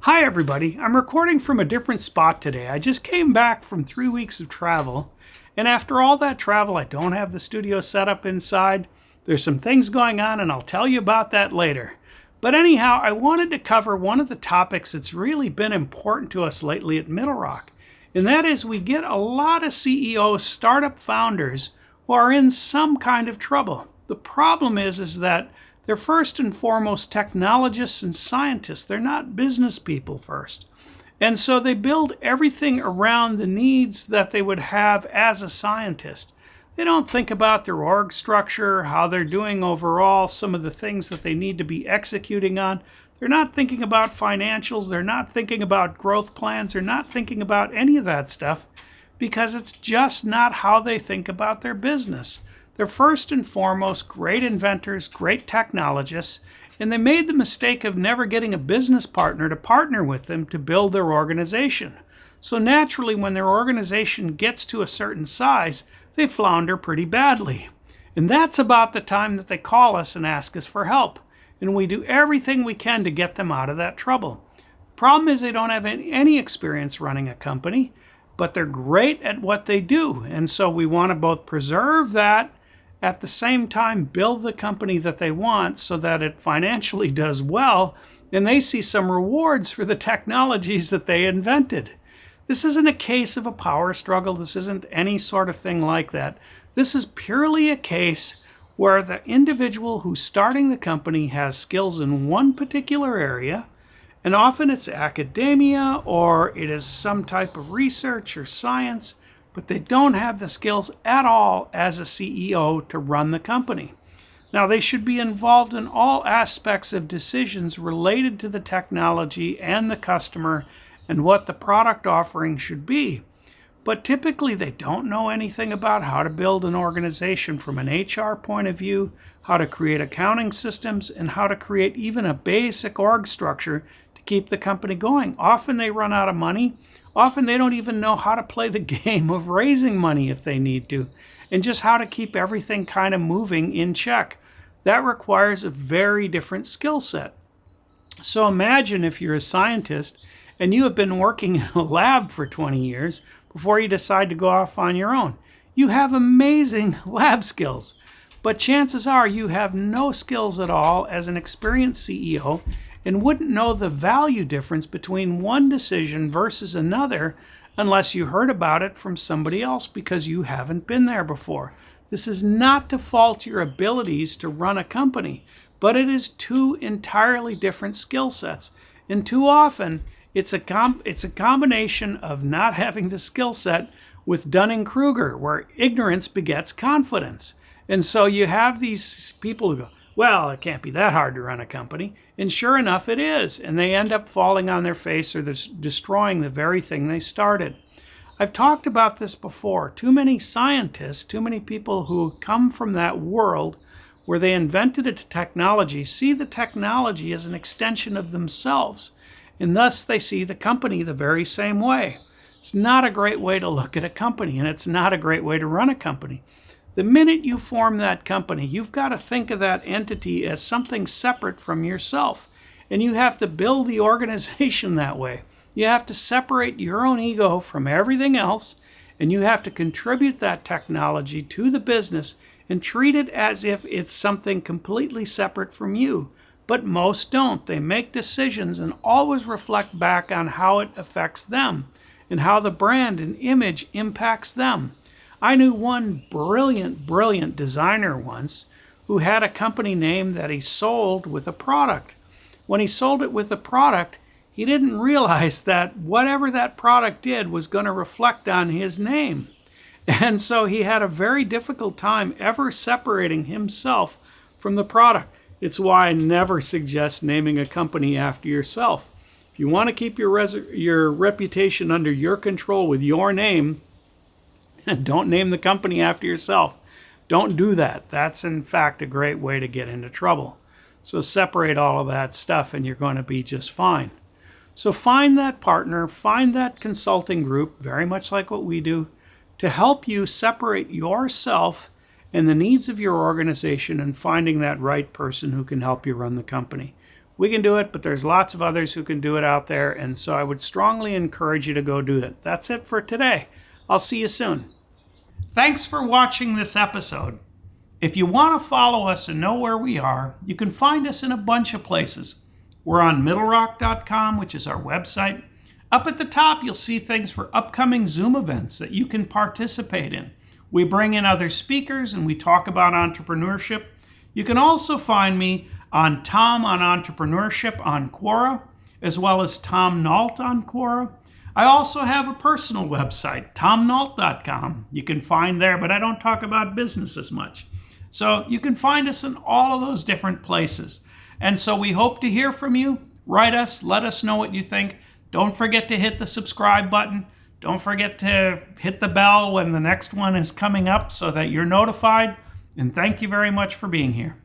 Hi everybody, I'm recording from a different spot today. I just came back from 3 weeks of travel, and after all that travel, I don't have the studio set up inside. There's some things going on, and I'll tell you about that later. But anyhow, I wanted to cover one of the topics that's really been important to us lately at Middle Rock, and that is we get a lot of CEOs, startup founders, who are in some kind of trouble. The problem is that they're first and foremost technologists and scientists. They're not business people first. And so they build everything around the needs that they would have as a scientist. They don't think about their org structure, how they're doing overall, some of the things that they need to be executing on. They're not thinking about financials. They're not thinking about growth plans. They're not thinking about any of that stuff because it's just not how they think about their business. They're first and foremost great inventors, great technologists, and they made the mistake of never getting a business partner to partner with them to build their organization. So naturally, when their organization gets to a certain size, they flounder pretty badly. And that's about the time that they call us and ask us for help. And we do everything we can to get them out of that trouble. Problem is they don't have any experience running a company, but they're great at what they do. And so we want to both preserve that, at the same time build the company that they want so that it financially does well and they see some rewards for the technologies that they invented. This isn't a case of a power struggle. This isn't any sort of thing like that. This is purely a case where the individual who's starting the company has skills in one particular area, and often it's academia or it is some type of research or science, but they don't have the skills at all as a CEO to run the company. Now, they should be involved in all aspects of decisions related to the technology and the customer and what the product offering should be. But typically, they don't know anything about how to build an organization from an HR point of view, how to create accounting systems, and how to create even a basic org structure to keep the company going. Often they run out of money. Often they don't even know how to play the game of raising money if they need to, and just how to keep everything kind of moving in check. That requires a very different skill set. So imagine if you're a scientist and you have been working in a lab for 20 years before you decide to go off on your own. You have amazing lab skills, but chances are you have no skills at all as an experienced CEO and wouldn't know the value difference between one decision versus another unless you heard about it from somebody else because you haven't been there before. This is not to fault your abilities to run a company, but it is two entirely different skill sets. And too often, it's a combination of not having the skill set with Dunning-Kruger, where ignorance begets confidence. And so you have these people who go, well, it can't be that hard to run a company. And sure enough, it is. And they end up falling on their face or destroying the very thing they started. I've talked about this before. Too many scientists, too many people who come from that world where they invented a technology, see the technology as an extension of themselves. And thus they see the company the very same way. It's not a great way to look at a company, and it's not a great way to run a company. The minute you form that company, you've got to think of that entity as something separate from yourself. And you have to build the organization that way. You have to separate your own ego from everything else, and you have to contribute that technology to the business and treat it as if it's something completely separate from you. But most don't. They make decisions and always reflect back on how it affects them and how the brand and image impacts them. I knew one brilliant designer once who had a company name that he sold with a product. When he sold it with a product, he didn't realize that whatever that product did was going to reflect on his name. And so he had a very difficult time ever separating himself from the product. It's why I never suggest naming a company after yourself. If you want to keep your reputation under your control with your name, don't name the company after yourself. Don't do that. That's in fact a great way to get into trouble. So separate all of that stuff and you're going to be just fine. So find that partner, find that consulting group, very much like what we do, to help you separate yourself and the needs of your organization and finding that right person who can help you run the company. We can do it, but there's lots of others who can do it out there, and so I would strongly encourage you to go do it. That's it for today. I'll see you soon. Thanks for watching this episode. If you want to follow us and know where we are, you can find us in a bunch of places. We're on middlerock.com, which is our website. Up at the top, you'll see things for upcoming Zoom events that you can participate in. We bring in other speakers and we talk about entrepreneurship. You can also find me on Tom on Entrepreneurship on Quora, as well as Tom Nault on Quora. I also have a personal website, tomnault.com. You can find there, but I don't talk about business as much. So you can find us in all of those different places. And so we hope to hear from you. Write us, let us know what you think. Don't forget to hit the subscribe button. Don't forget to hit the bell when the next one is coming up so that you're notified. And thank you very much for being here.